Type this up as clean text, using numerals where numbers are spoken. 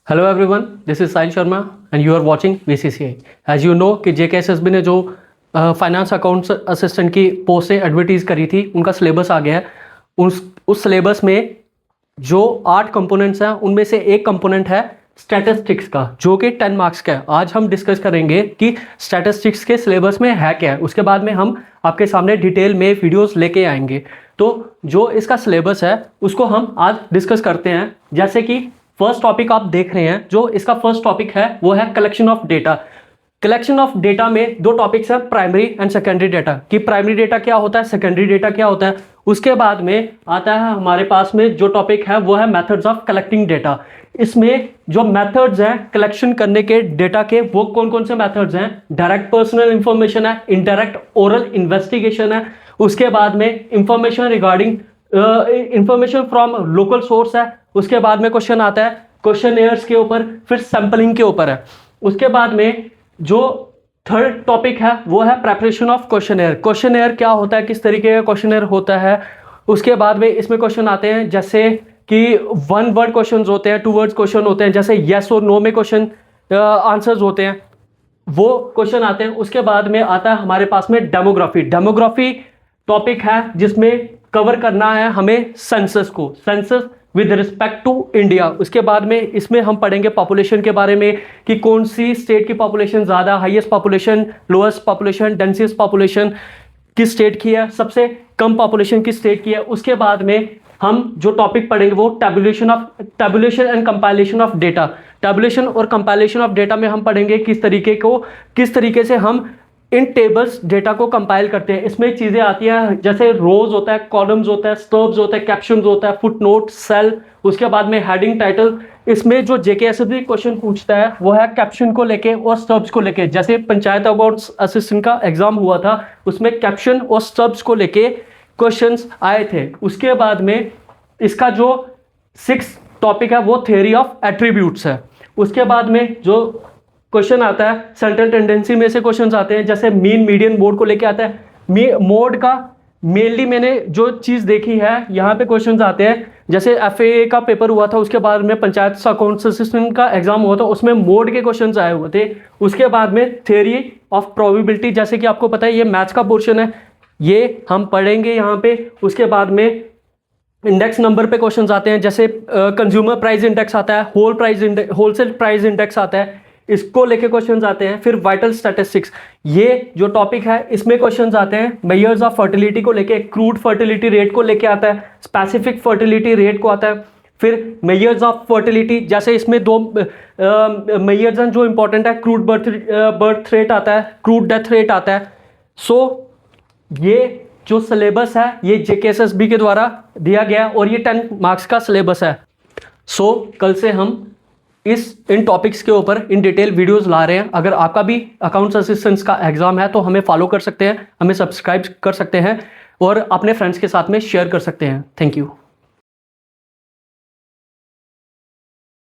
Hello everyone, this is Sahil Sharma and you are watching BCCI. As you know कि JKSSB ने जो finance accounts assistant की पोस्टें एडवर्टीज़ करी थी, उनका सिलेबस आ गया है। उस सिलेबस में जो 8 कंपोनेंट्स हैं, उनमें से एक कंपोनेंट है स्टैटिस्टिक्स का, जो कि 10 मार्क्स का है। आज हम डिस्कस करेंगे कि स्टैटिस्टिक्स के सिलेबस में है क्या है। उसके बाद में हम आपके सामने डिटेल में वीडियोस लेके आएंगे। तो जो इसका सिलेबस है उसको हम आज डिस्कस करते हैं। जैसे कि फर्स्ट टॉपिक आप देख रहे हैं, जो इसका फर्स्ट टॉपिक है वो है collection of data. Collection of data में 2 टॉपिक्स हैं, प्राइमरी एंड सेकेंडरी डेटा। कि प्राइमरी डेटा क्या होता है, सेकेंडरी डेटा क्या होता है। उसके बाद में आता है हमारे पास में जो टॉपिक है वो है मेथड्स ऑफ कलेक्टिंग डेटा। इसमें जो मेथड्स हैं कलेक्शन करने के डेटा के, वो कौन कौन से मेथड्स हैं। डायरेक्ट पर्सनल इंफॉर्मेशन है, इनडायरेक्ट ओरल इन्वेस्टिगेशन है। उसके बाद में information regarding information from local source है। उसके बाद में क्वेश्चन आता है क्वेश्चनेयर्स के ऊपर, फिर सैंपलिंग के ऊपर है। उसके बाद में जो थर्ड टॉपिक है वो है प्रेपरेशन ऑफ क्वेश्चनेयर। क्वेश्चनेयर क्या होता है, किस तरीके का क्वेश्चनेयर होता है। उसके बाद में इसमें क्वेश्चन आते हैं जैसे कि 1 वर्ड क्वेश्चन होते हैं, 2 वर्ड्स क्वेश्चन होते हैं, जैसे येस और नो में क्वेश्चन आंसर्स होते हैं, वो क्वेश्चन आते हैं। उसके बाद में आता है हमारे पास में डेमोग्राफी। डेमोग्राफी टॉपिक है जिसमें कवर करना है हमें सेंसस को, census with respect to India. उसके बाद में इसमें हम पढ़ेंगे पॉपुलेशन के बारे में कि कौन सी स्टेट की पॉपुलेशन ज़्यादा, highest population, lowest population, densest population किस स्टेट की है, सबसे कम पॉपुलेशन किस स्टेट की है। उसके बाद में हम जो टॉपिक पढ़ेंगे वो tabulation and compilation of data. Tabulation और कंपाइलेशन ऑफ डेटा में हम पढ़ेंगे किस तरीके से हम इन टेबल्स डेटा को कंपाइल करते हैं। इसमें चीज़ें आती हैं जैसे रोज होता है, कॉलम्स होता है, स्टब्स होता है, कैप्शंस होता है, फुटनोट, सेल। उसके बाद में हेडिंग, टाइटल। इसमें जो जेकेएसएसबी क्वेश्चन पूछता है वो है कैप्शन को लेके और स्टब्स को लेके। जैसे पंचायत अकाउंट्स असिस्टेंट का एग्जाम हुआ था, उसमें कैप्शन और स्टब्स को लेके क्वेश्चंस आए थे। उसके बाद में इसका जो 6 टॉपिक है वो थ्योरी ऑफ एट्रीब्यूट्स है। उसके बाद में जो क्वेश्चन आता है सेंट्रल टेंडेंसी में से क्वेश्चंस आते हैं, जैसे मीन, मीडियन, मोड को लेके आता है। मोड का मेनली मैंने जो चीज़ देखी है, यहाँ पे क्वेश्चंस आते हैं जैसे एफए का पेपर हुआ था, उसके बाद में पंचायत अकाउंट्स असिस्टेंट का एग्जाम हुआ था, उसमें मोड के क्वेश्चंस आए हुए थे। उसके बाद में थ्योरी ऑफ प्रोबेबिलिटी, जैसे कि आपको पता है ये मैथ्स का पोर्शन है, ये हम पढ़ेंगे यहाँ पे। उसके बाद में इंडेक्स नंबर पे क्वेश्चंस आते हैं, जैसे कंज्यूमर प्राइस इंडेक्स आता है, होलसेल प्राइस इंडेक्स आता है, इसको लेके क्वेश्चंस आते हैं। फिर वाइटल स्टैटिस्टिक्स, ये जो टॉपिक है इसमें क्वेश्चंस आते हैं मेजर्स ऑफ फर्टिलिटी को लेके, क्रूड फर्टिलिटी रेट को लेके आता है, स्पेसिफिक फर्टिलिटी रेट को आता है। फिर मेजर्स ऑफ फर्टिलिटी, जैसे इसमें 2 मेजर्स हैं जो इंपॉर्टेंट है, क्रूड बर्थ रेट आता है, क्रूड डेथ रेट आता है। सो ये जो सिलेबस है ये जेकेएसएसबी के द्वारा दिया गया है और ये 10 मार्क्स का सिलेबस है। सो कल से हम इन टॉपिक्स के ऊपर इन डिटेल वीडियोस ला रहे हैं। अगर आपका भी अकाउंट्स असिस्टेंट्स का एग्जाम है तो हमें फॉलो कर सकते हैं, हमें सब्सक्राइब कर सकते हैं और अपने फ्रेंड्स के साथ में शेयर कर सकते हैं। Thank you.